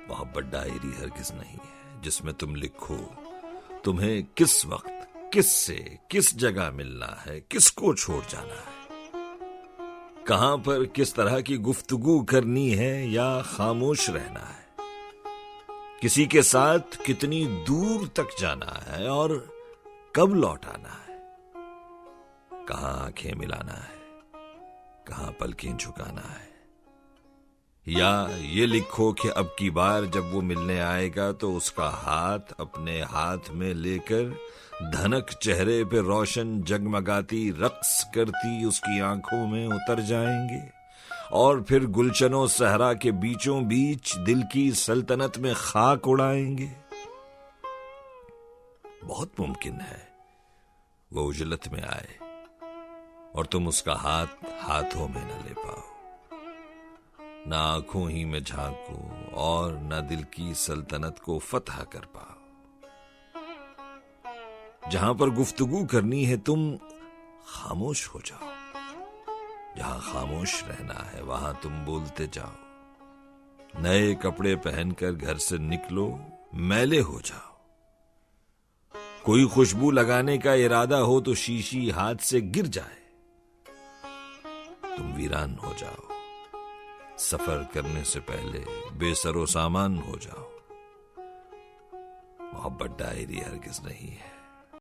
मोहब्बत डायरी हरगिज नहीं है जिसमें तुम लिखो तुम्हें किस वक्त, किससे, किस जगह मिलना है, किसको छोड़ जाना है, कहां पर किस तरह की गुफ्तगू करनी है या खामोश रहना है, किसी के साथ कितनी दूर तक जाना है और कब लौट आना है, कहां आंखें मिलाना है, कहां पलकें झुकाना है। या ये लिखो कि अब की बार जब वो मिलने आएगा तो उसका हाथ अपने हाथ में लेकर धनक चेहरे पे रोशन जगमगाती रक्स करती उसकी आंखों में उतर जाएंगे और फिर गुलशनों सहरा के बीचों बीच दिल की सल्तनत में खाक उड़ाएंगे। बहुत मुमकिन है वो उजलत में आए और तुम उसका हाथ हाथों में न ले पाओ, ना आंखों ही में झांको और ना दिल की सल्तनत को फतह कर पाओ। जहां पर गुफ्तगू करनी है तुम खामोश हो जाओ, जहां खामोश रहना है वहां तुम बोलते जाओ। नए कपड़े पहनकर घर से निकलो, मैले हो जाओ। कोई खुशबू लगाने का इरादा हो तो शीशी हाथ से गिर जाए, तुम वीरान हो जाओ। सफर करने से पहले बेसरो सामान हो जाओ। मोहब्बत डायरी हरगिज नहीं है।